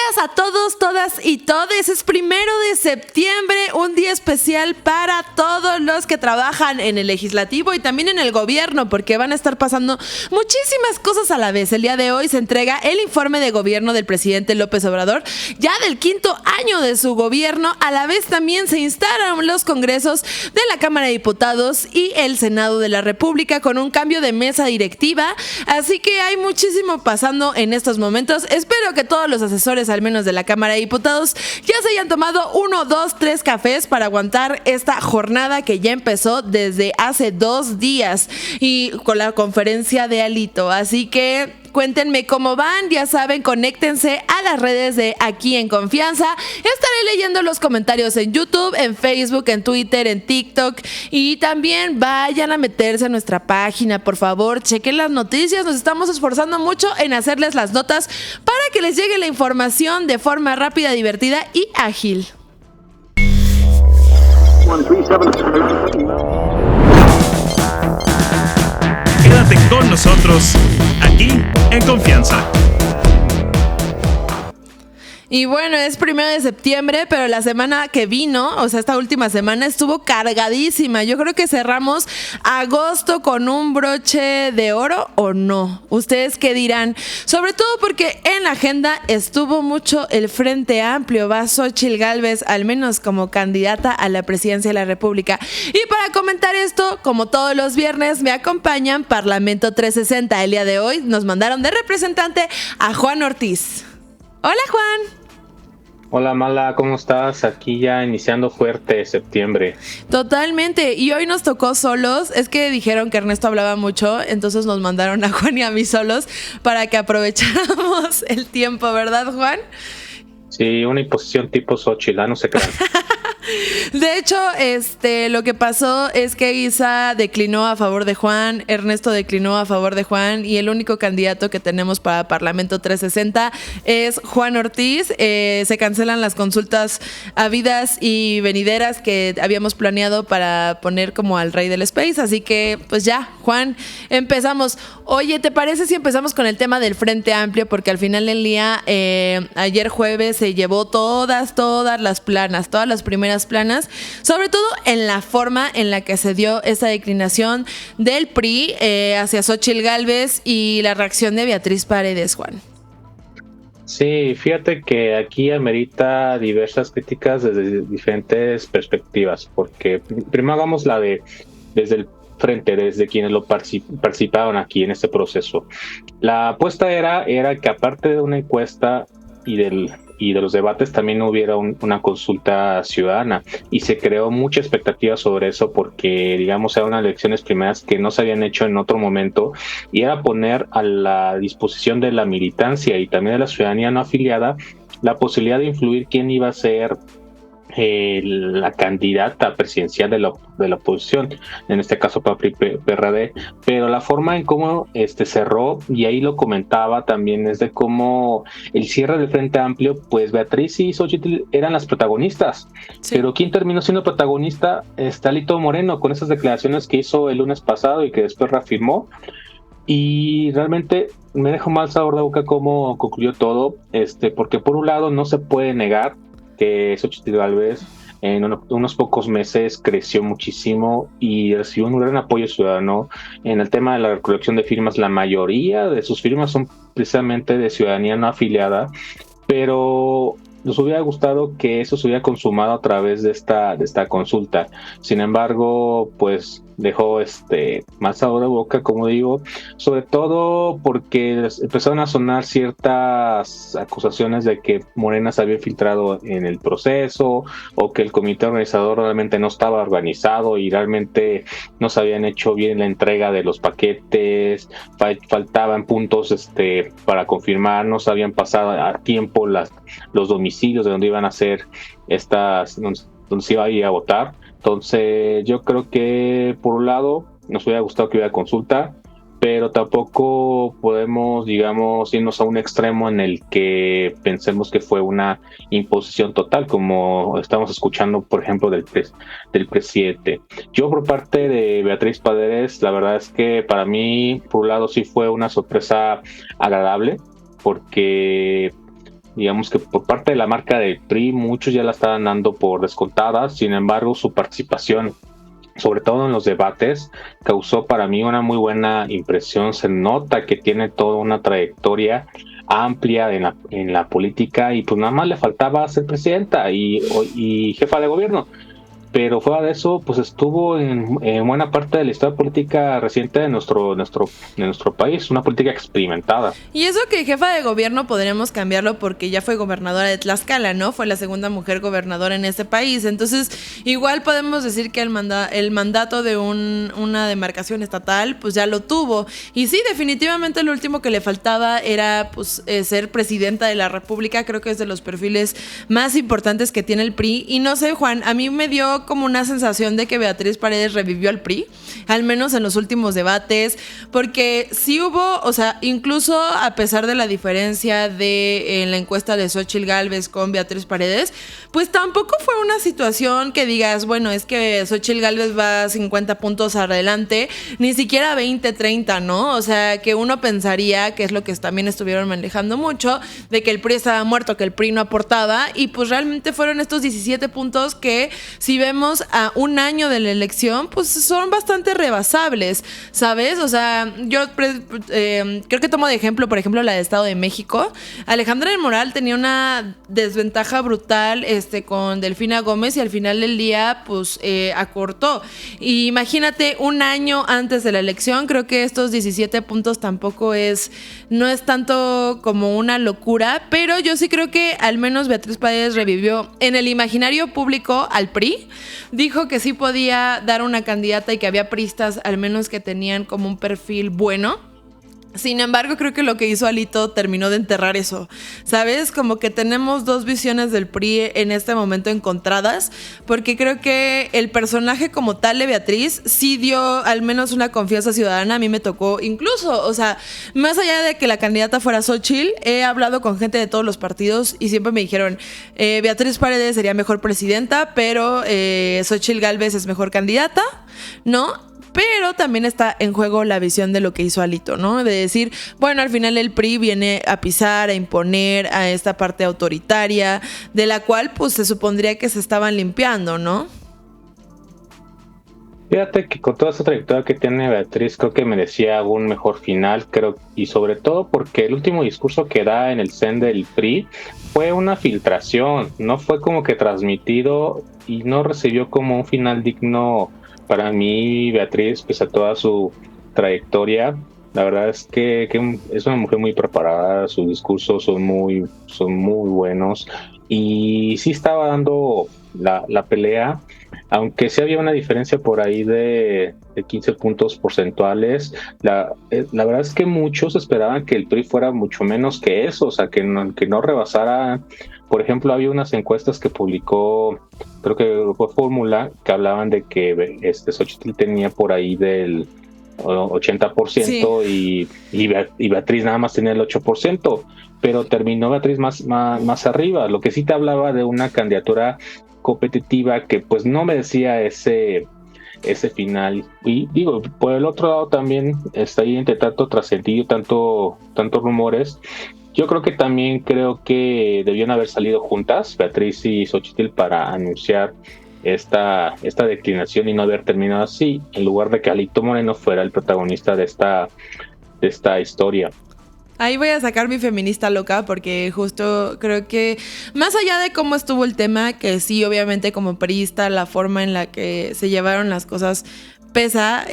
días a todos, todas y todes. Es 1 de septiembre, un día especial para todos los que trabajan en el legislativo y también en el gobierno, porque van a estar pasando muchísimas cosas a la vez. El día de hoy se entrega el informe de gobierno del presidente López Obrador, ya del 5º año de su gobierno. A la vez también se instalan los congresos de la Cámara de Diputados y el Senado de la República con un cambio de mesa directiva. Así que hay muchísimo pasando en estos momentos. Espero que todos los asesores, al menos de la Cámara de Diputados, ya se hayan tomado 1, 2, 3 cafés para aguantar esta jornada que ya empezó desde hace 2 días y con la conferencia de Alito. Así que cuéntenme cómo van, ya saben, conéctense a las redes de Aquí en Confianza. Estaré leyendo los comentarios en YouTube, en Facebook, en Twitter, en TikTok, y también vayan a meterse a nuestra página, por favor, chequen las noticias. Nos estamos esforzando mucho en hacerles las notas para que les llegue la información de forma rápida, divertida y ágil. Quédate con nosotros, aquí en Confianza. Y bueno, es 1 de septiembre, pero la semana que vino, o sea, esta última semana estuvo cargadísima. Yo creo que cerramos agosto con un broche de oro, ¿o no? ¿Ustedes qué dirán? Sobre todo porque en la agenda estuvo mucho el Frente Amplio. Va Xóchitl Gálvez, al menos como candidata a la presidencia de la República. Y para comentar esto, como todos los viernes, me acompañan Parlamento 360. El día de hoy nos mandaron de representante a Juan Ortiz. Hola, Juan. Hola, Mala, ¿cómo estás? Aquí ya iniciando fuerte septiembre. Totalmente, y hoy nos tocó solos. Es que dijeron que Ernesto hablaba mucho, entonces nos mandaron a Juan y a mí solos para que aprovecháramos el tiempo, ¿verdad, Juan? Sí, una imposición tipo Xóchitl, no se crean. De hecho, lo que pasó es que Isa declinó a favor de Juan, Ernesto declinó a favor de Juan, y el único candidato que tenemos para Parlamento 360 es Juan Ortiz. Se cancelan las consultas habidas y venideras que habíamos planeado para poner como al rey del space, así que pues ya, Juan, empezamos. Oye, ¿te parece si empezamos con el tema del Frente Amplio? Porque al final del día, ayer jueves se llevó todas las planas, todas las primeras planas, sobre todo en la forma en la que se dio esa declinación del PRI hacia Xóchitl Gálvez y la reacción de Beatriz Paredes, Juan. Sí, fíjate que aquí amerita diversas críticas desde diferentes perspectivas, porque primero hagamos la de desde el frente, desde quienes lo participaron aquí en este proceso. La apuesta era que aparte de una encuesta y de los debates también hubiera una consulta ciudadana, y se creó mucha expectativa sobre eso porque, digamos, eran unas elecciones primeras que no se habían hecho en otro momento, y era poner a la disposición de la militancia y también de la ciudadanía no afiliada la posibilidad de influir quién iba a ser la candidata presidencial de la oposición, en este caso PRI-PRD, pero la forma en cómo cerró, y ahí lo comentaba también, es de cómo el cierre del Frente Amplio, pues Beatriz y Xóchitl eran las protagonistas, sí. Pero ¿quién terminó siendo protagonista? Alito Moreno, con esas declaraciones que hizo el lunes pasado y que después reafirmó. Y realmente me dejó mal sabor de boca cómo concluyó todo, porque por un lado no se puede negar que Xóchitl Gálvez en unos pocos meses creció muchísimo y recibió un gran apoyo ciudadano en el tema de la recolección de firmas. La mayoría de sus firmas son precisamente de ciudadanía no afiliada, pero nos hubiera gustado que eso se hubiera consumado a través de esta consulta. Sin embargo, pues dejó más sabor de boca, como digo, sobre todo porque empezaron a sonar ciertas acusaciones de que Morena se había infiltrado en el proceso, o que el comité organizador realmente no estaba organizado y realmente no se habían hecho bien la entrega de los paquetes, faltaban puntos para confirmar, no se habían pasado a tiempo los domicilios de donde iban a hacer donde se iba a ir a votar. Entonces yo creo que por un lado nos hubiera gustado que hubiera consulta, pero tampoco podemos, digamos, irnos a un extremo en el que pensemos que fue una imposición total, como estamos escuchando, por ejemplo, del presidente. Yo, por parte de Beatriz Paredes, la verdad es que para mí, por un lado, sí fue una sorpresa agradable, porque digamos que por parte de la marca del PRI, muchos ya la estaban dando por descontada. Sin embargo, su participación, sobre todo en los debates, causó para mí una muy buena impresión. Se nota que tiene toda una trayectoria amplia en la política, y pues nada más le faltaba ser presidenta y jefa de gobierno. Pero fuera de eso, pues estuvo en buena parte de la historia política reciente de nuestro país, una política experimentada. Y eso que jefa de gobierno podríamos cambiarlo porque ya fue gobernadora de Tlaxcala, ¿no? Fue la segunda mujer gobernadora en este país. Entonces, igual podemos decir que el mandato de una demarcación estatal, pues ya lo tuvo. Y sí, definitivamente lo último que le faltaba era pues ser presidenta de la República. Creo que es de los perfiles más importantes que tiene el PRI. Y no sé, Juan, a mí me dio como una sensación de que Beatriz Paredes revivió al PRI, al menos en los últimos debates, porque sí hubo, o sea, incluso a pesar de la diferencia en la encuesta de Xóchitl Gálvez con Beatriz Paredes, pues tampoco fue una situación que digas, bueno, es que Xóchitl Gálvez va 50 puntos adelante, ni siquiera 20, 30, ¿no? O sea, que uno pensaría, que es lo que también estuvieron manejando mucho, de que el PRI estaba muerto, que el PRI no aportaba, y pues realmente fueron estos 17 puntos que, si vemos a un año de la elección, pues son bastante rebasables, ¿sabes? O sea, yo creo que tomo de ejemplo, por ejemplo, la de Estado de México. Alejandra del Moral tenía una desventaja brutal con Delfina Gómez y al final del día, pues, acortó. Y imagínate, un año antes de la elección, creo que estos 17 puntos tampoco no es tanto como una locura, pero yo sí creo que al menos Beatriz Paredes revivió en el imaginario público al PRI. Dijo que sí podía dar una candidata y que había priistas al menos que tenían como un perfil bueno. Sin embargo, creo que lo que hizo Alito terminó de enterrar eso, ¿sabes? Como que tenemos dos visiones del PRI en este momento encontradas, porque creo que el personaje como tal de Beatriz sí dio al menos una confianza ciudadana. A mí me tocó incluso, o sea, más allá de que la candidata fuera Xóchitl, he hablado con gente de todos los partidos y siempre me dijeron, Beatriz Paredes sería mejor presidenta, pero Xóchitl Gálvez es mejor candidata, ¿no? Pero también está en juego la visión de lo que hizo Alito, ¿no? De decir, bueno, al final el PRI viene a pisar, a imponer a esta parte autoritaria, de la cual pues se supondría que se estaban limpiando, ¿no? Fíjate que con toda esa trayectoria que tiene Beatriz, creo que merecía un mejor final, creo, y sobre todo porque el último discurso que da en el CEN del PRI fue una filtración, no fue como que transmitido y no recibió como un final digno. Para mí, Beatriz, pese a toda su trayectoria, la verdad es que es una mujer muy preparada, sus discursos son muy buenos, y sí estaba dando la pelea, aunque sí había una diferencia por ahí de 15 puntos porcentuales. La verdad es que muchos esperaban que el PRI fuera mucho menos que eso, o sea, que no rebasara. Por ejemplo, había unas encuestas que publicó, creo que fue Fórmula, que hablaban de que Xóchitl tenía por ahí del 80%, sí, y Beatriz nada más tenía el 8%, pero terminó Beatriz más arriba, lo que sí te hablaba de una candidatura competitiva que pues no merecía ese final. Y digo, por el otro lado también está ahí entre tanto trascendido, tantos rumores. Yo creo que debían haber salido juntas, Beatriz y Xóchitl, para anunciar esta declinación y no haber terminado así, en lugar de que Alito Moreno fuera el protagonista de esta historia. Ahí voy a sacar mi feminista loca porque justo creo que más allá de cómo estuvo el tema, que sí, obviamente como priista, la forma en la que se llevaron las cosas pesa,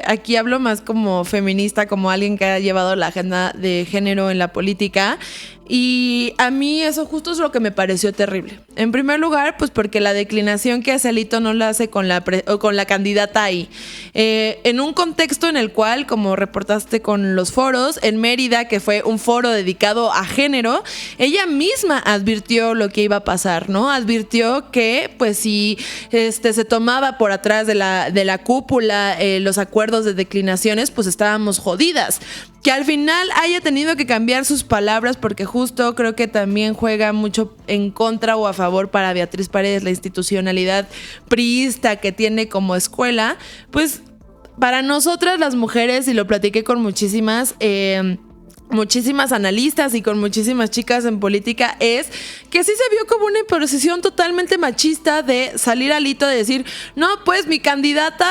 aquí hablo más como feminista, como alguien que ha llevado la agenda de género en la política. Y a mí eso justo es lo que me pareció terrible. En primer lugar, pues porque la declinación que hace Alito no la hace con la candidata ahí. En un contexto en el cual, como reportaste con los foros, en Mérida, que fue un foro dedicado a género, ella misma advirtió lo que iba a pasar, ¿no? Advirtió que, pues, si se tomaba por atrás de la cúpula los acuerdos de declinaciones, pues estábamos jodidas. Que al final haya tenido que cambiar sus palabras porque justo creo que también juega mucho en contra o a favor para Beatriz Paredes la institucionalidad priista que tiene como escuela, pues para nosotras las mujeres, y lo platiqué con muchísimas, muchísimas analistas y con muchísimas chicas en política, es que sí se vio como una imposición totalmente machista de salir Alito de decir, no, pues mi candidata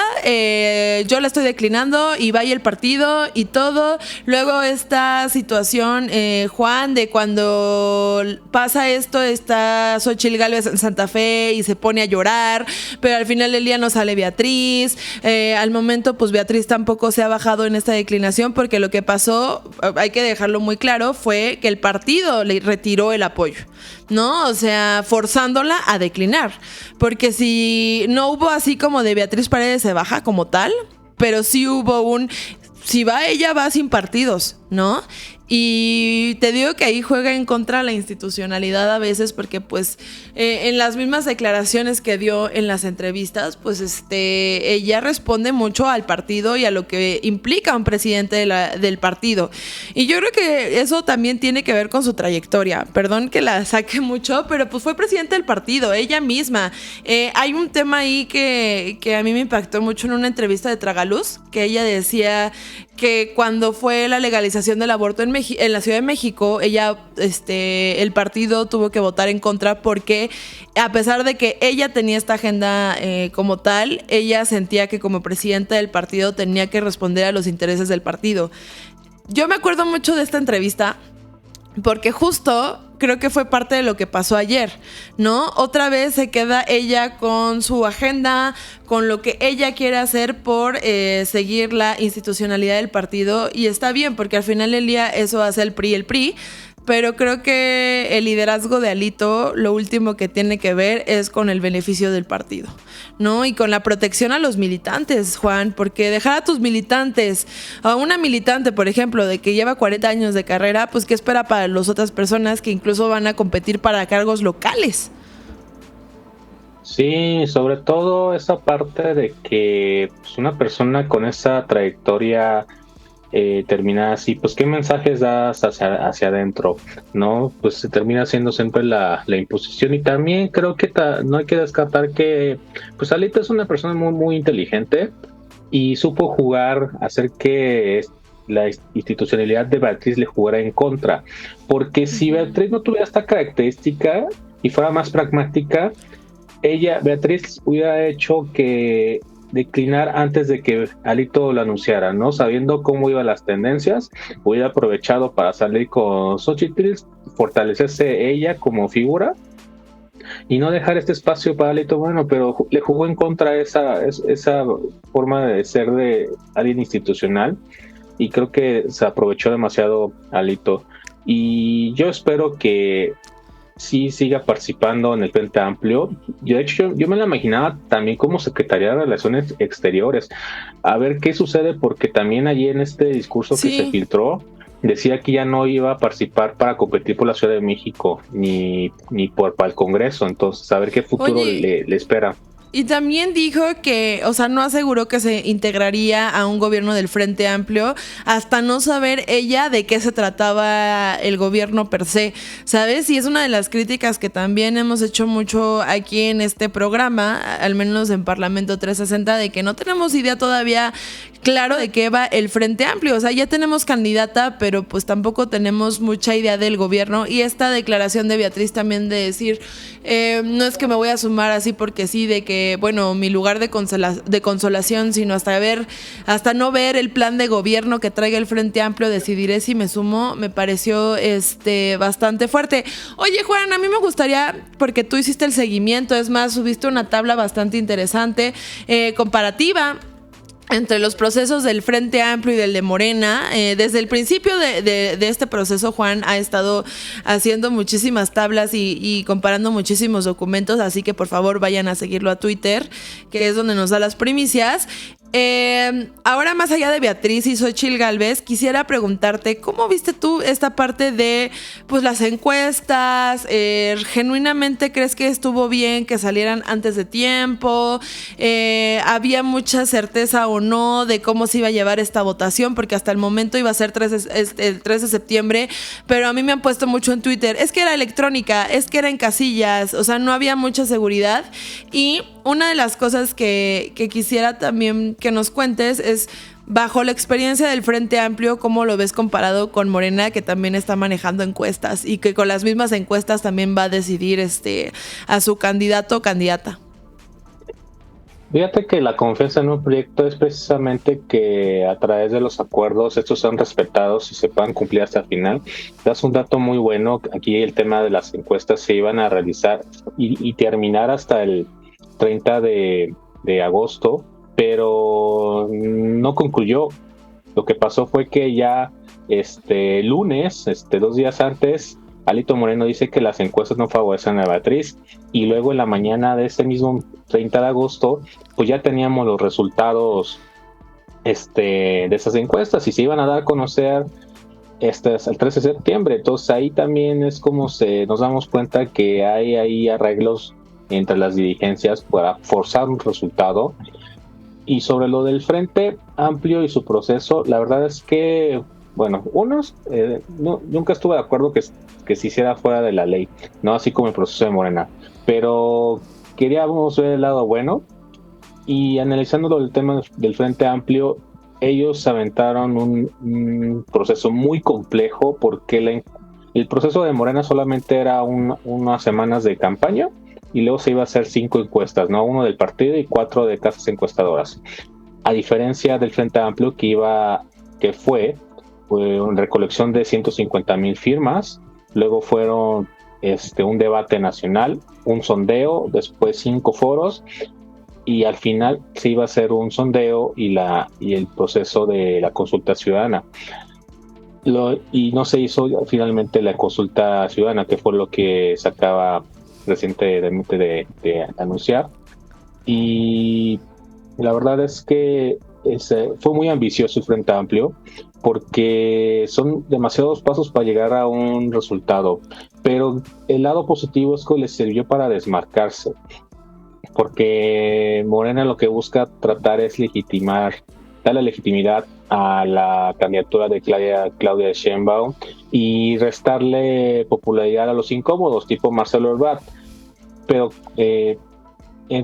yo la estoy declinando y vaya el partido y todo. Luego esta situación, Juan, de cuando pasa esto, está Xochitl Gálvez en Santa Fe y se pone a llorar, pero al final del día no sale Beatriz. Al momento, pues Beatriz tampoco se ha bajado en esta declinación, porque lo que pasó, hay que dejarlo muy claro, fue que el partido le retiró el apoyo, ¿no? O sea, forzándola a declinar, porque si no hubo así como de Beatriz Paredes se baja como tal, pero sí hubo si va ella, va sin partidos, ¿no? Y te digo que ahí juega en contra la institucionalidad a veces, porque pues en las mismas declaraciones que dio en las entrevistas, pues ella responde mucho al partido y a lo que implica un presidente del partido. Y yo creo que eso también tiene que ver con su trayectoria. Perdón que la saque mucho, pero pues fue presidente del partido, ella misma. Hay un tema ahí que a mí me impactó mucho en una entrevista de Tragaluz, que ella decía que cuando fue la legalización del aborto en la Ciudad de México, el partido tuvo que votar en contra, porque a pesar de que ella tenía esta agenda como tal, ella sentía que como presidenta del partido tenía que responder a los intereses del partido. Yo me acuerdo mucho de esta entrevista porque justo creo que fue parte de lo que pasó ayer, ¿no? Otra vez se queda ella con su agenda, con lo que ella quiere hacer por seguir la institucionalidad del partido, y está bien, porque al final del día eso hace el PRI, pero creo que el liderazgo de Alito lo último que tiene que ver es con el beneficio del partido, ¿no? Y con la protección a los militantes, Juan, porque dejar a tus militantes, a una militante, por ejemplo, de que lleva 40 años de carrera, pues ¿qué espera para las otras personas que incluso van a competir para cargos locales? Sí, sobre todo esa parte de que pues, una persona con esa trayectoria termina así, pues qué mensajes das hacia adentro, ¿no? Pues se termina siendo siempre la imposición. Y también creo que no hay que descartar que pues Alito es una persona muy, muy inteligente y supo jugar, hacer que la institucionalidad de Beatriz le jugara en contra, porque si Beatriz no tuviera esta característica y fuera más pragmática, Beatriz hubiera hecho que declinar antes de que Alito lo anunciara, ¿no? Sabiendo cómo iban las tendencias, hubiera aprovechado para salir con Xochitl, fortalecerse ella como figura y no dejar este espacio para Alito. Bueno, pero le jugó en contra esa forma de ser de alguien institucional, y creo que se aprovechó demasiado Alito. Y yo espero que sí siga participando en el Frente Amplio. De hecho, yo me la imaginaba también como secretaria de Relaciones Exteriores. A ver qué sucede, porque también allí en este discurso que se filtró, decía que ya no iba a participar para competir por la Ciudad de México, ni para el Congreso. Entonces, a ver qué futuro le espera. Y también dijo que, o sea, no aseguró que se integraría a un gobierno del Frente Amplio hasta no saber ella de qué se trataba el gobierno per se, ¿sabes? Y es una de las críticas que también hemos hecho mucho aquí en este programa, al menos en Parlamento 360, de que no tenemos idea todavía claro de qué va el Frente Amplio. O sea, ya tenemos candidata, pero pues tampoco tenemos mucha idea del gobierno. Y esta declaración de Beatriz también de decir, no es que me voy a sumar así porque sí, de que, bueno, mi lugar de consolación, sino hasta no ver el plan de gobierno que traiga el Frente Amplio, decidiré si me sumo, me pareció bastante fuerte. Oye, Juan, a mí me gustaría, porque tú hiciste el seguimiento, es más, subiste una tabla bastante interesante, comparativa entre los procesos del Frente Amplio y del de Morena. Desde el principio de este proceso, Juan ha estado haciendo muchísimas tablas y comparando muchísimos documentos, así que por favor vayan a seguirlo a Twitter, que es donde nos da las primicias. Ahora, más allá de Beatriz y Xochitl Gálvez, quisiera preguntarte, ¿cómo viste tú esta parte de pues las encuestas? ¿Genuinamente crees que estuvo bien que salieran antes de tiempo? ¿Había mucha certeza o no de cómo se iba a llevar esta votación? Porque hasta el momento iba a ser el 3 de septiembre, pero a mí me han puesto mucho en Twitter, es que era electrónica, es que era en casillas, o sea, no había mucha seguridad. Y una de las cosas que quisiera también que nos cuentes es, bajo la experiencia del Frente Amplio, ¿cómo lo ves comparado con Morena, que también está manejando encuestas y que con las mismas encuestas también va a decidir a su candidato o candidata? Fíjate que la confianza en un proyecto es precisamente que a través de los acuerdos estos sean respetados y se puedan cumplir hasta el final. Das un dato muy bueno. Aquí el tema de las encuestas se iban a realizar y terminar hasta el 30 de agosto, pero no concluyó. Lo que pasó fue que ya lunes, 2 días antes, Alito Moreno dice que las encuestas no favorecen a Beatriz, y luego en la mañana de ese mismo 30 de agosto, pues ya teníamos los resultados de esas encuestas y se iban a dar a conocer el 13 de septiembre. Entonces ahí también es como nos damos cuenta que hay ahí arreglos entre las dirigencias para forzar un resultado. Y sobre lo del Frente Amplio y su proceso, la verdad es que, bueno, nunca estuve de acuerdo que se hiciera fuera de la ley, no así como el proceso de Morena, pero queríamos ver el lado bueno. Y analizando el tema del Frente Amplio, ellos aventaron un proceso muy complejo, porque el proceso de Morena solamente era unas semanas de campaña, y luego se iba a hacer 5 encuestas, ¿no? 1 del partido y 4 de casas encuestadoras. A diferencia del Frente Amplio, que fue una recolección de 150,000 firmas, luego fueron un debate nacional, un sondeo, después 5 foros, y al final se iba a hacer un sondeo y el proceso de la consulta ciudadana. Y no se hizo finalmente la consulta ciudadana, que fue lo que se acaba recientemente de anunciar. Y la verdad es que fue muy ambicioso el Frente Amplio, porque son demasiados pasos para llegar a un resultado, pero el lado positivo es que les sirvió para desmarcarse, porque Morena lo que busca tratar es darle legitimidad a la candidatura de Claudia Sheinbaum y restarle popularidad a los incómodos, tipo Marcelo Ebrard. Pero en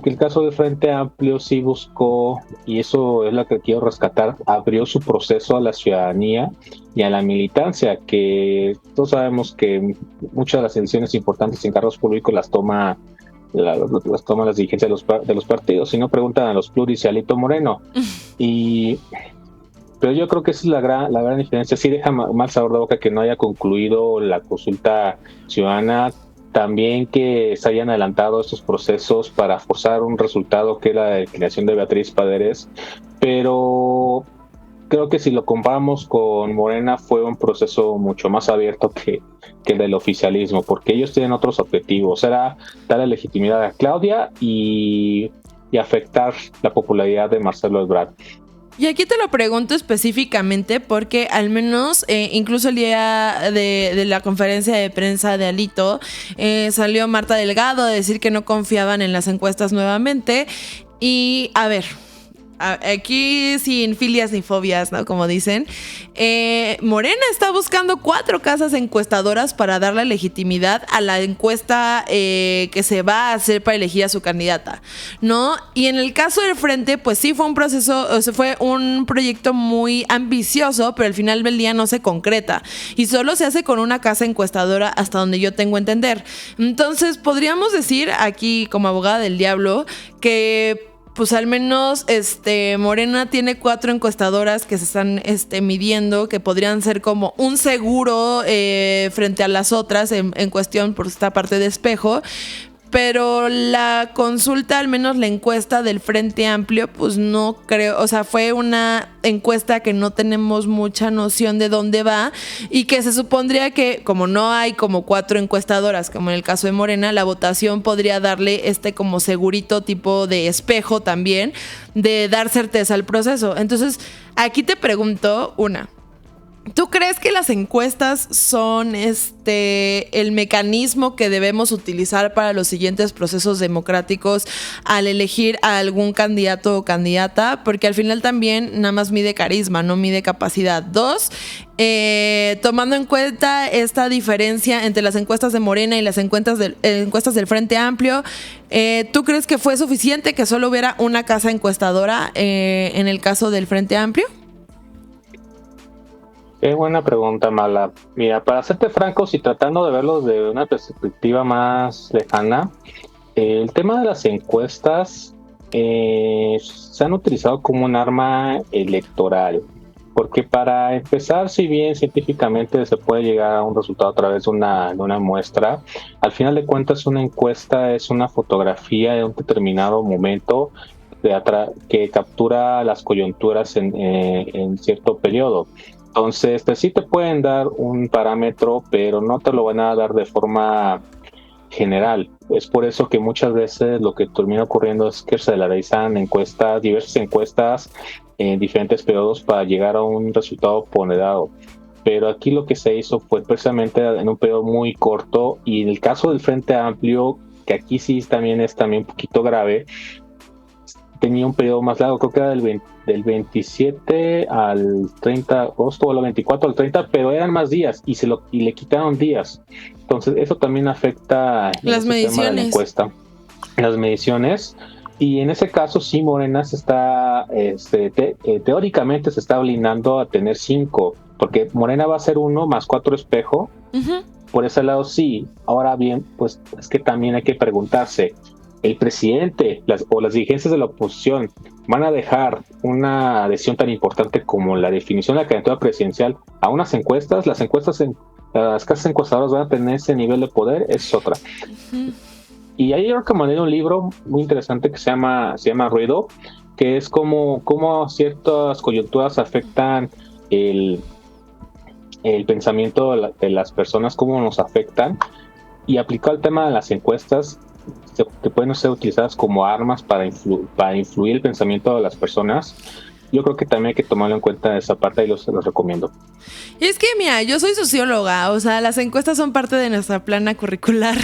el caso del Frente Amplio sí buscó, y eso es lo que quiero rescatar, abrió su proceso a la ciudadanía y a la militancia, que todos sabemos que muchas de las decisiones importantes en cargos públicos las toman las dirigencias de los partidos, si no preguntan a los pluris y a Alito Moreno. Pero yo creo que esa es la gran diferencia. Sí deja mal sabor de boca que no haya concluido la consulta ciudadana, también que se hayan adelantado estos procesos para forzar un resultado que es la declinación de Beatriz Paredes, pero creo que si lo comparamos con Morena fue un proceso mucho más abierto que el del oficialismo, porque ellos tienen otros objetivos. Era darle legitimidad a Claudia y afectar la popularidad de Marcelo Ebrard. Y aquí te lo pregunto específicamente porque al menos incluso el día de la conferencia de prensa de Alito salió Marta Delgado a decir que no confiaban en las encuestas nuevamente. Y a ver, aquí sin filias ni fobias, ¿no? Como dicen, Morena está buscando 4 casas encuestadoras para darle legitimidad a la encuesta que se va a hacer para elegir a su candidata, ¿no? Y en el caso del Frente, pues sí fue un proceso, o sea, fue un proyecto muy ambicioso, pero al final del día no se concreta y solo se hace con una casa encuestadora hasta donde yo tengo entender. Entonces podríamos decir aquí, como abogada del diablo, que pues al menos Morena tiene 4 encuestadoras que se están midiendo, que podrían ser como un seguro frente a las otras en cuestión por esta parte de espejo. Pero la consulta, al menos la encuesta del Frente Amplio, pues no creo, o sea, fue una encuesta que no tenemos mucha noción de dónde va y que se supondría que como no hay como 4 encuestadoras, como en el caso de Morena, la votación podría darle como segurito tipo de espejo también, de dar certeza al proceso. Entonces, aquí te pregunto ¿tú crees que las encuestas son el mecanismo que debemos utilizar para los siguientes procesos democráticos al elegir a algún candidato o candidata? Porque al final también nada más mide carisma, no mide capacidad. 2, tomando en cuenta esta diferencia entre las encuestas de Morena y las encuestas del Frente Amplio, ¿tú crees que fue suficiente que solo hubiera una casa encuestadora en el caso del Frente Amplio? Qué buena pregunta, Mala. Mira, para serte francos y tratando de verlo de una perspectiva más lejana, el tema de las encuestas se han utilizado como un arma electoral, porque para empezar, si bien científicamente se puede llegar a un resultado a través de una muestra, al final de cuentas una encuesta es una fotografía de un determinado momento que captura las coyunturas en cierto periodo. Entonces, sí te pueden dar un parámetro, pero no te lo van a dar de forma general. Es por eso que muchas veces lo que termina ocurriendo es que se realizan encuestas, diversas encuestas en diferentes periodos para llegar a un resultado ponderado. Pero aquí lo que se hizo fue precisamente en un periodo muy corto, y en el caso del Frente Amplio, que aquí sí también es también un poquito grave, tenía un periodo más largo, creo que era del 27 al 30 de agosto, o el 24 al 30, pero eran más días y le quitaron días. Entonces eso también afecta las mediciones tema de la encuesta, las mediciones. Y en ese caso sí, Morena se está, teóricamente se está blindando a tener 5, porque Morena va a ser 1 más 4 espejo. Uh-huh. Por ese lado sí. Ahora bien, pues es que también hay que preguntarse, ¿el presidente o las dirigencias de la oposición van a dejar una decisión tan importante como la definición de la candidatura presidencial a unas encuestas? Las casas encuestadoras van a tener ese nivel de poder, es otra. Uh-huh. Y ahí yo recomendé un libro muy interesante que se llama Ruido, que es cómo ciertas coyunturas afectan el pensamiento de las personas, cómo nos afectan, y aplicado al tema de las encuestas, que pueden ser utilizadas como armas para influir el pensamiento de las personas. Yo creo que también hay que tomarlo en cuenta esa parte y los recomiendo. Y es que, mira, yo soy socióloga, o sea, las encuestas son parte de nuestra plana curricular.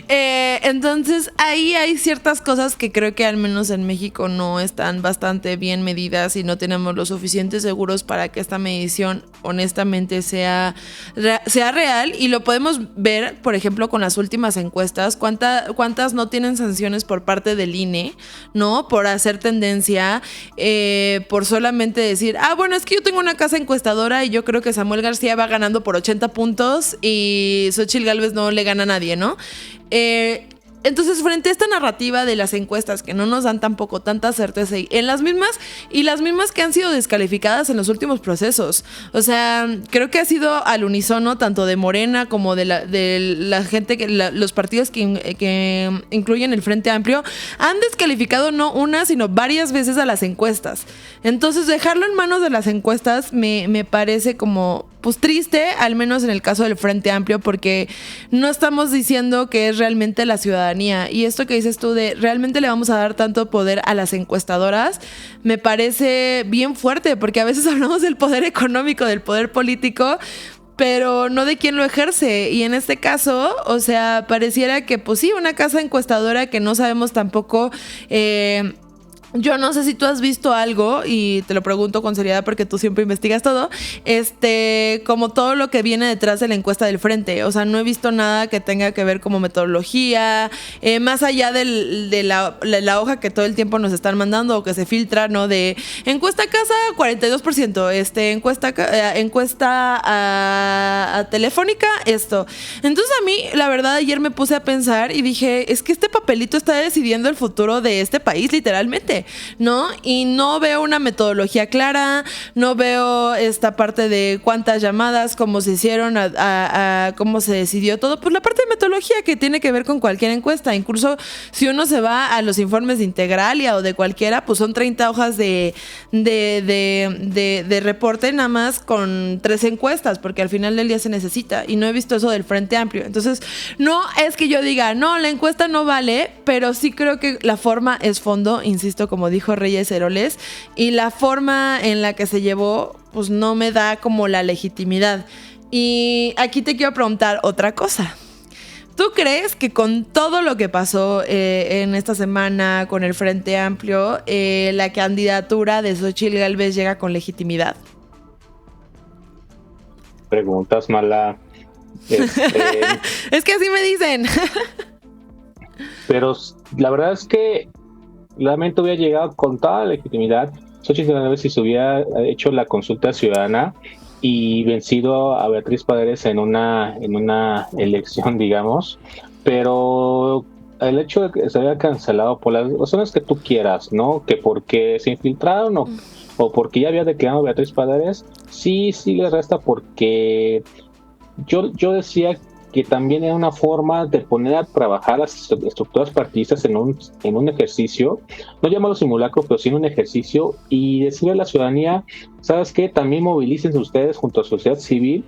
Entonces, ahí hay ciertas cosas que creo que al menos en México no están bastante bien medidas y no tenemos los suficientes seguros para que esta medición honestamente sea real, y lo podemos ver, por ejemplo, con las últimas encuestas, cuántas no tienen sanciones por parte del INE, ¿no? Por hacer tendencia, por solamente decir, bueno, es que yo tengo una casa encuestadora y yo creo que Samuel García va ganando por 80 puntos y Xochitl Gálvez no le gana a nadie, ¿no? Entonces, frente a esta narrativa de las encuestas que no nos dan tampoco tanta certeza, y las mismas que han sido descalificadas en los últimos procesos, o sea, creo que ha sido al unísono tanto de Morena como de la gente, los partidos que incluyen el Frente Amplio, han descalificado no una, sino varias veces a las encuestas. Entonces, dejarlo en manos de las encuestas me parece como, pues, triste, al menos en el caso del Frente Amplio, porque no estamos diciendo que es realmente la ciudadanía. Y esto que dices tú de realmente le vamos a dar tanto poder a las encuestadoras, me parece bien fuerte, porque a veces hablamos del poder económico, del poder político, pero no de quién lo ejerce. Y en este caso, o sea, pareciera que, pues sí, una casa encuestadora que no sabemos tampoco. Yo no sé si tú has visto algo, y te lo pregunto con seriedad porque tú siempre investigas todo, como todo lo que viene detrás de la encuesta del Frente. O sea, no he visto nada que tenga que ver como metodología, más allá de la hoja que todo el tiempo nos están mandando o que se filtra, ¿no? De encuesta casa 42%, encuesta a telefónica, esto. Entonces a mí, la verdad, ayer me puse a pensar y dije, es que este papelito está decidiendo el futuro de este país, literalmente, ¿no? Y no veo una metodología clara, no veo esta parte de cuántas llamadas, cómo se hicieron, a cómo se decidió todo. Pues la parte de metodología que tiene que ver con cualquier encuesta. Incluso si uno se va a los informes de Integralia o de cualquiera, pues son 30 hojas de reporte nada más con 3 encuestas, porque al final del día se necesita. Y no he visto eso del Frente Amplio. Entonces, no es que yo diga, no, la encuesta no vale, pero sí creo que la forma es fondo, insisto, como dijo Reyes Heroles, y la forma en la que se llevó, pues no me da como la legitimidad. Y aquí te quiero preguntar otra cosa. ¿Tú crees que con todo lo que pasó en esta semana con el Frente Amplio, la candidatura de Xochitl Gálvez llega con legitimidad? Preguntas, Mala. Es que así me dicen. Pero la verdad es que realmente hubiera llegado con toda la legitimidad Xochitl Gálvez si se hubiera hecho la consulta ciudadana y vencido a Beatriz Paredes en una elección, digamos, pero el hecho de que se haya cancelado por las razones que tú quieras, ¿no? Que porque se infiltraron o porque ya había declarado Beatriz Paredes, sí le resta, porque yo decía que también era una forma de poner a trabajar las estructuras partidistas en un ejercicio, no llamarlo simulacro, pero sí en un ejercicio, y decirle a la ciudadanía, ¿sabes qué? También movilícense ustedes junto a la sociedad civil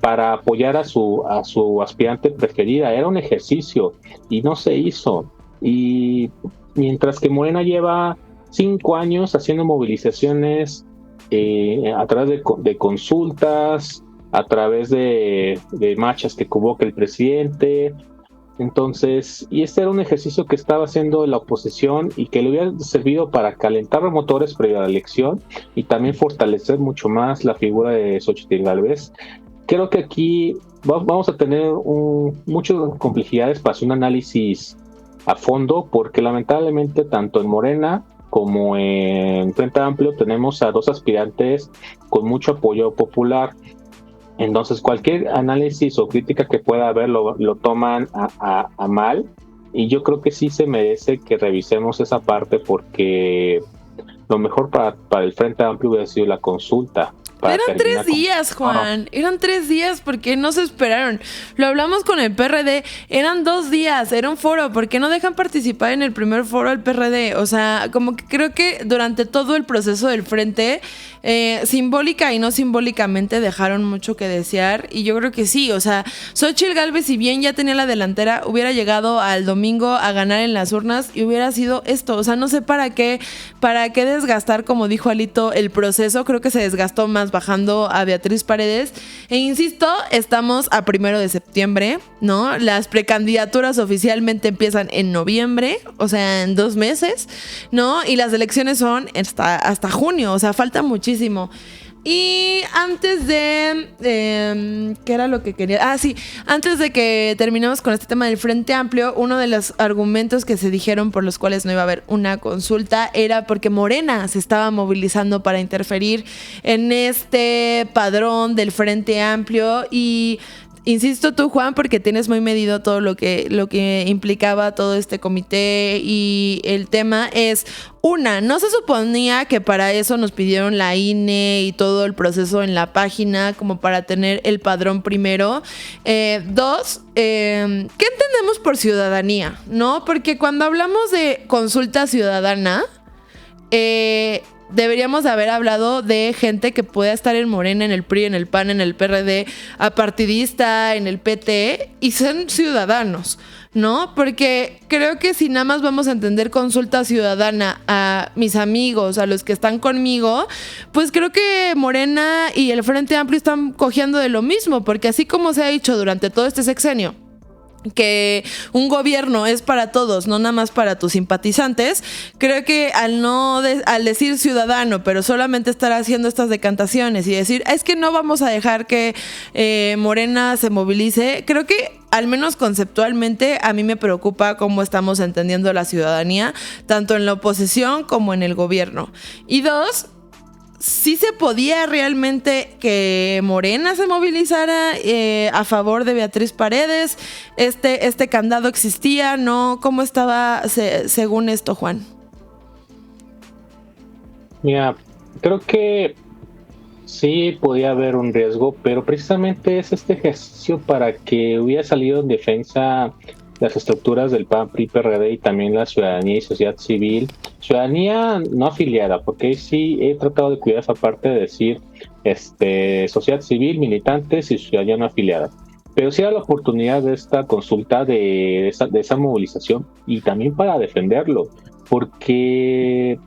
para apoyar a su aspirante preferida. Era un ejercicio y no se hizo. Y mientras que Morena lleva 5 años haciendo movilizaciones a través de consultas, a través de marchas que convoca el presidente. Entonces, y este era un ejercicio que estaba haciendo la oposición y que le hubiera servido para calentar los motores previo a la elección y también fortalecer mucho más la figura de Xochitl Gálvez. Creo que aquí vamos a tener muchas complejidades para hacer un análisis a fondo, porque lamentablemente tanto en Morena como en Frente Amplio tenemos a 2 aspirantes con mucho apoyo popular. Entonces cualquier análisis o crítica que pueda haber lo toman a mal, y yo creo que sí se merece que revisemos esa parte, porque lo mejor para el Frente Amplio hubiera sido la consulta. Eran 3 días, Juan. Eran 3 días, porque no se esperaron. Lo hablamos con el PRD. Eran 2 días, era un foro. ¿Por qué no dejan participar en el primer foro al PRD? O sea, como que creo que durante todo el proceso del frente, simbólica y no simbólicamente, dejaron mucho que desear. Y yo creo que sí. O sea, Xochitl Gálvez, si bien ya tenía la delantera, hubiera llegado al domingo a ganar en las urnas y hubiera sido esto. O sea, no sé para qué desgastar, como dijo Alito, el proceso. Creo que se desgastó más bajando a Beatriz Paredes. E insisto, estamos a 1 de septiembre, ¿no? Las precandidaturas oficialmente empiezan en noviembre, o sea, en 2 meses, ¿no? Y las elecciones son hasta junio, o sea, falta muchísimo. Y antes de... ¿qué era lo que quería? Ah, sí. Antes de que terminemos con este tema del Frente Amplio, uno de los argumentos que se dijeron por los cuales no iba a haber una consulta era porque Morena se estaba movilizando para interferir en este padrón del Frente Amplio. Y insisto tú, Juan, porque tienes muy medido todo lo que implicaba todo este comité, y el tema es... no se suponía que para eso nos pidieron la INE y todo el proceso en la página, como para tener el padrón primero. 2, ¿qué entendemos por ciudadanía? ¿No? Porque cuando hablamos de consulta ciudadana, deberíamos haber hablado de gente que pueda estar en Morena, en el PRI, en el PAN, en el PRD, apartidista, en el PT, y son ciudadanos, ¿no? Porque creo que si nada más vamos a entender consulta ciudadana a mis amigos, a los que están conmigo, pues creo que Morena y el Frente Amplio están cojeando de lo mismo, porque así como se ha dicho durante todo este sexenio, que un gobierno es para todos, no nada más para tus simpatizantes, creo que al decir ciudadano, pero solamente estar haciendo estas decantaciones y decir, es que no vamos a dejar que Morena se movilice, creo que al menos conceptualmente a mí me preocupa cómo estamos entendiendo la ciudadanía, tanto en la oposición como en el gobierno. Y 2, ¿sí se podía realmente que Morena se movilizara a favor de Beatriz Paredes? ¿Este candado existía? ¿No? ¿Cómo estaba según esto, Juan? Mira, creo que sí podía haber un riesgo, pero precisamente es este ejercicio para que hubiera salido en defensa las estructuras del PAN, PRI, PRD, y también la ciudadanía y sociedad civil. Ciudadanía no afiliada, porque sí he tratado de cuidar esa parte de decir sociedad civil, militantes y ciudadanía no afiliada. Pero sí era la oportunidad de esta consulta, de esa movilización, y también para defenderlo, porque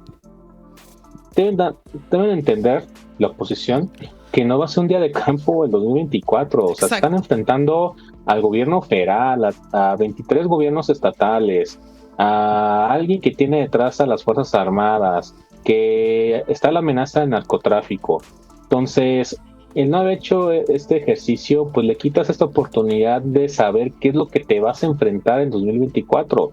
deben entender la oposición que no va a ser un día de campo el 2024. O sea, exacto, están enfrentando al gobierno federal, a 23 gobiernos estatales, a alguien que tiene detrás a las Fuerzas Armadas, que está la amenaza de narcotráfico. Entonces, el no haber hecho este ejercicio, pues le quitas esta oportunidad de saber qué es lo que te vas a enfrentar en 2024.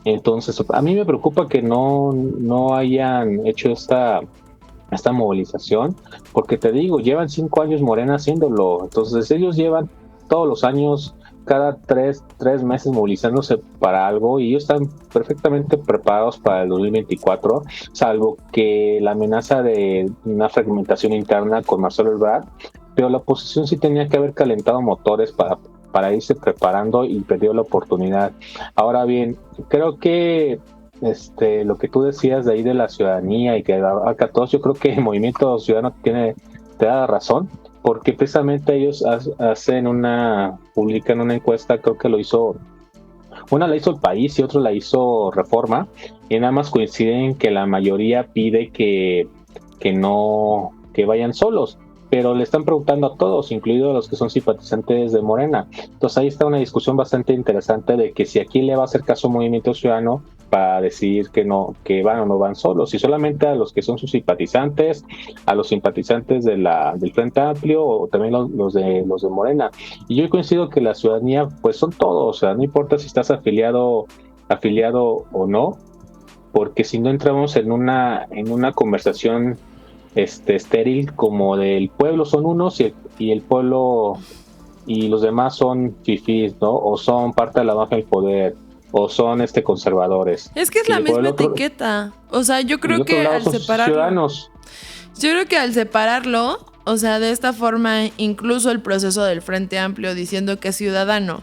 Entonces, a mí me preocupa que no hayan hecho esta esta movilización, porque te digo, llevan 5 años Morena haciéndolo, entonces ellos llevan todos los años, cada tres meses movilizándose para algo y ellos están perfectamente preparados para el 2024, salvo que la amenaza de una fragmentación interna con Marcelo Ebrard, pero la oposición sí tenía que haber calentado motores para irse preparando y perdió la oportunidad. Ahora bien, creo que lo que tú decías de ahí de la ciudadanía y que abarca a todos, yo creo que el Movimiento Ciudadano te da razón, porque precisamente ellos publican una encuesta, creo que una la hizo El País y otra la hizo Reforma, y nada más coinciden que la mayoría pide que vayan solos, pero le están preguntando a todos, incluidos los que son simpatizantes de Morena. Entonces ahí está una discusión bastante interesante de que si aquí le va a hacer caso Movimiento Ciudadano para decidir que van o no van solos, y solamente a los que son sus simpatizantes, a los simpatizantes del Frente Amplio o también los de Morena. Y yo coincido que la ciudadanía pues son todos, o sea, no importa si estás afiliado o no, porque si no entramos en una conversación estéril como del pueblo son unos y el pueblo y los demás son fifís, ¿no? O son parte de la mafia del poder, o son conservadores. Es que es la misma etiqueta. O sea, yo creo que al separarlo, o sea, de esta forma, incluso el proceso del Frente Amplio diciendo que es ciudadano,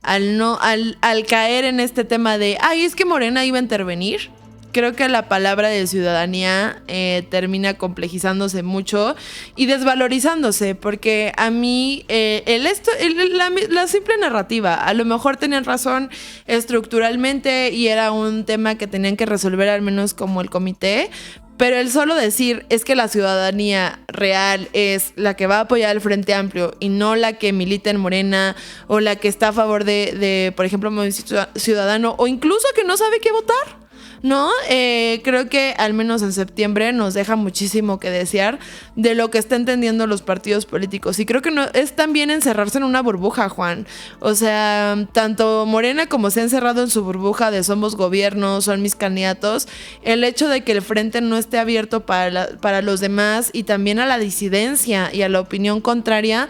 al caer en este tema de, es que Morena iba a intervenir, creo que la palabra de ciudadanía termina complejizándose mucho y desvalorizándose, porque a mí la simple narrativa, a lo mejor tenían razón estructuralmente y era un tema que tenían que resolver al menos como el comité, pero el solo decir es que la ciudadanía real es la que va a apoyar al Frente Amplio y no la que milita en Morena o la que está a favor de por ejemplo, Movimiento Ciudadano, o incluso que no sabe qué votar, ¿no? Creo que al menos en septiembre nos deja muchísimo que desear de lo que está entendiendo los partidos políticos. Y creo que no es también encerrarse en una burbuja, Juan. O sea, tanto Morena como se ha encerrado en su burbuja de somos gobierno, son mis candidatos. El hecho de que el frente no esté abierto para los demás y también a la disidencia y a la opinión contraria,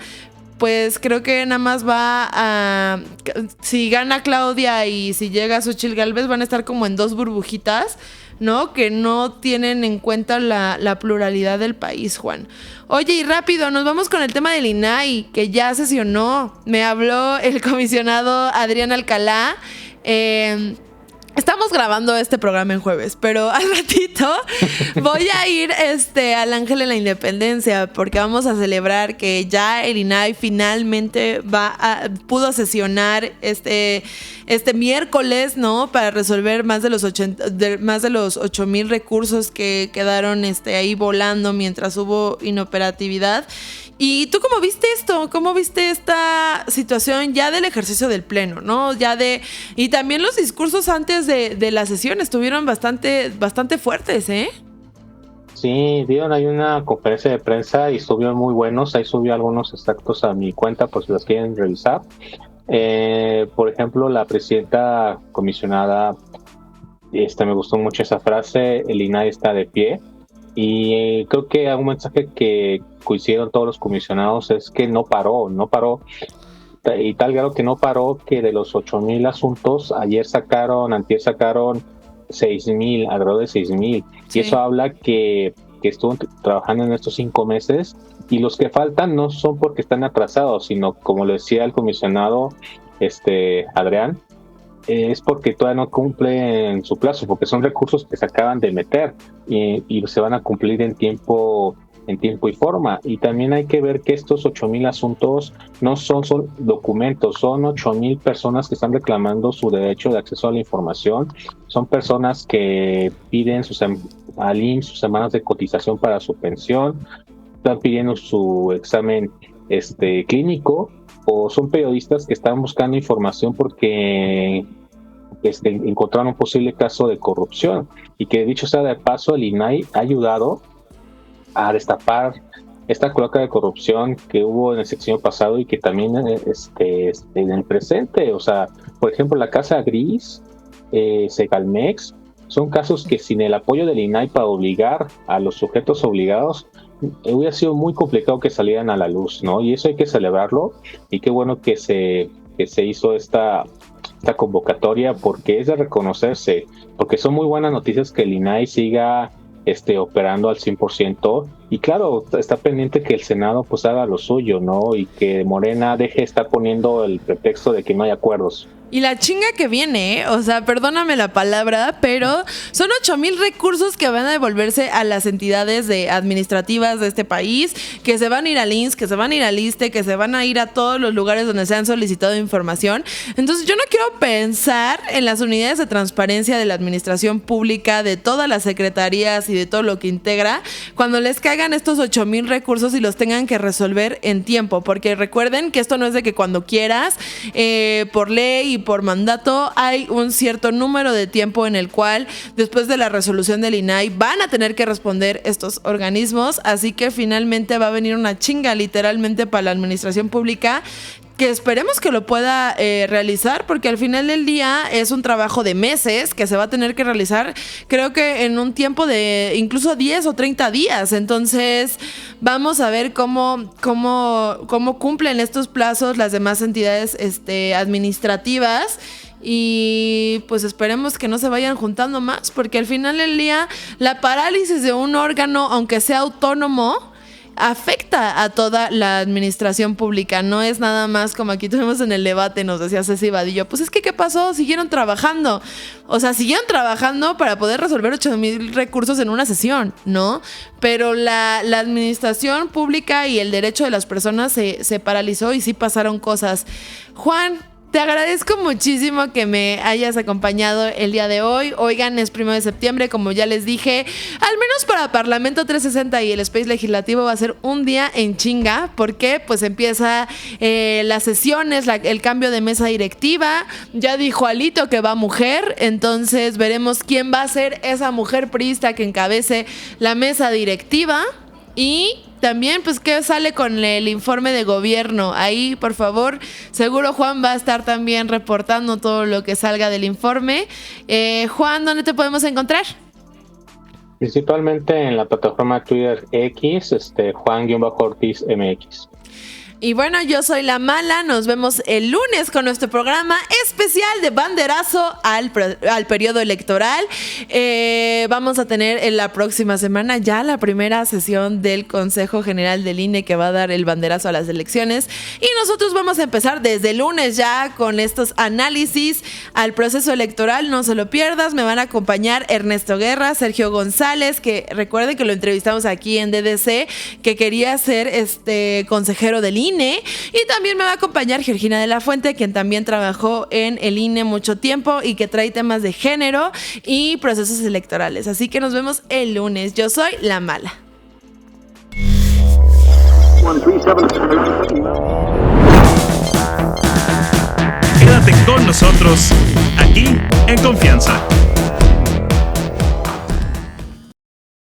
pues creo que nada más si gana Claudia y si llega Xóchitl Gálvez, van a estar como en dos burbujitas, ¿no? Que no tienen en cuenta la pluralidad del país, Juan. Oye, y rápido, nos vamos con el tema del INAI, que ya sesionó. Me habló el comisionado Adrián Alcalá. Estamos grabando este programa en jueves, pero al ratito voy a ir al Ángel de la Independencia, porque vamos a celebrar que ya el INAI finalmente pudo sesionar este miércoles, ¿no? Para resolver más de los 8,000 recursos que quedaron ahí volando mientras hubo inoperatividad. ¿Y tú cómo viste esto? ¿Cómo viste esta situación ya del ejercicio del pleno, ¿no? Y también los discursos antes de la sesión estuvieron bastante fuertes, ¿eh? Sí, dieron ahí una conferencia de prensa y estuvieron muy buenos. Ahí subí algunos extractos a mi cuenta por si los quieren revisar. Por ejemplo, la presidenta comisionada, me gustó mucho esa frase: el INAI está de pie. Y creo que un mensaje que coincidieron todos los comisionados es que no paró, y tal grado que no paró que de los 8,000 asuntos, antier sacaron 6,000, alrededor de 6,000. Sí. Y eso habla que estuvo trabajando en estos 5 meses, y los que faltan no son porque están atrasados, sino, como lo decía el comisionado Adrián, es porque todavía no cumplen su plazo, porque son recursos que se acaban de meter y se van a cumplir en tiempo y forma. Y también hay que ver que estos 8,000 asuntos no son documentos, son 8,000 personas que están reclamando su derecho de acceso a la información. Son personas que piden al IMSS sus semanas de cotización para su pensión, están pidiendo su examen clínico, o son periodistas que están buscando información porque encontraron un posible caso de corrupción. Y que, dicho sea de paso, el INAI ha ayudado a destapar esta cloaca de corrupción que hubo en el sexenio pasado y que también en el presente. O sea, por ejemplo, la Casa Gris, Segalmex, son casos que sin el apoyo del INAI para obligar a los sujetos obligados, hubiera sido muy complicado que salieran a la luz, ¿no? Y eso hay que celebrarlo, y qué bueno que se hizo esta convocatoria, porque es de reconocerse, porque son muy buenas noticias que el INAI siga operando al 100%, y claro, está pendiente que el Senado pues haga lo suyo, ¿no? Y que Morena deje de estar poniendo el pretexto de que no hay acuerdos. Y la chinga que viene, ¿eh? O sea, perdóname la palabra, pero son 8,000 recursos que van a devolverse a las entidades administrativas de este país, que se van a ir al INSS, que se van a ir al ISSSTE, que se van a ir a todos los lugares donde se han solicitado información. Entonces yo no quiero pensar en las unidades de transparencia de la administración pública, de todas las secretarías y de todo lo que integra, cuando les caigan estos 8,000 recursos y los tengan que resolver en tiempo, porque recuerden que esto no es de que cuando quieras, por ley y por mandato, hay un cierto número de tiempo en el cual, después de la resolución del INAI, van a tener que responder estos organismos, así que finalmente va a venir una chinga literalmente para la administración pública, que esperemos que lo pueda realizar, porque al final del día es un trabajo de meses que se va a tener que realizar, creo que en un tiempo de incluso 10 o 30 días. Entonces vamos a ver cómo cumplen estos plazos las demás entidades administrativas. Y pues esperemos que no se vayan juntando más, porque al final del día la parálisis de un órgano, aunque sea autónomo, afecta a toda la administración pública. No es nada más como aquí tuvimos en el debate, nos decía Ceci Vadillo, pues es que ¿qué pasó? Siguieron trabajando. O sea, siguieron trabajando para poder resolver 8,000 recursos en una sesión, ¿no? Pero la administración pública y el derecho de las personas se paralizó y sí pasaron cosas. Juan, te agradezco muchísimo que me hayas acompañado el día de hoy. Oigan, es 1 de septiembre, como ya les dije. Al menos para Parlamento 360 y el Space Legislativo va a ser un día en chinga, porque pues empieza las sesiones, el cambio de mesa directiva. Ya dijo Alito que va mujer, entonces veremos quién va a ser esa mujer priista que encabece la mesa directiva. Y también, pues, ¿qué sale con el informe de gobierno? Ahí, por favor, seguro Juan va a estar también reportando todo lo que salga del informe. Juan, ¿dónde te podemos encontrar? Principalmente en la plataforma Twitter X, Juan-Ortiz MX. Y bueno, yo soy La Mala, nos vemos el lunes con nuestro programa especial de banderazo al periodo electoral. Vamos a tener en la próxima semana ya la primera sesión del Consejo General del INE, que va a dar el banderazo a las elecciones. Y nosotros vamos a empezar desde el lunes ya con estos análisis al proceso electoral. No se lo pierdas, me van a acompañar Ernesto Guerra, Sergio González, que recuerden que lo entrevistamos aquí en DDC, que quería ser consejero del INE. Y también me va a acompañar Georgina de la Fuente, quien también trabajó en el INE mucho tiempo y que trae temas de género y procesos electorales. Así que nos vemos el lunes. Yo soy La Mala. Quédate con nosotros aquí en Confianza.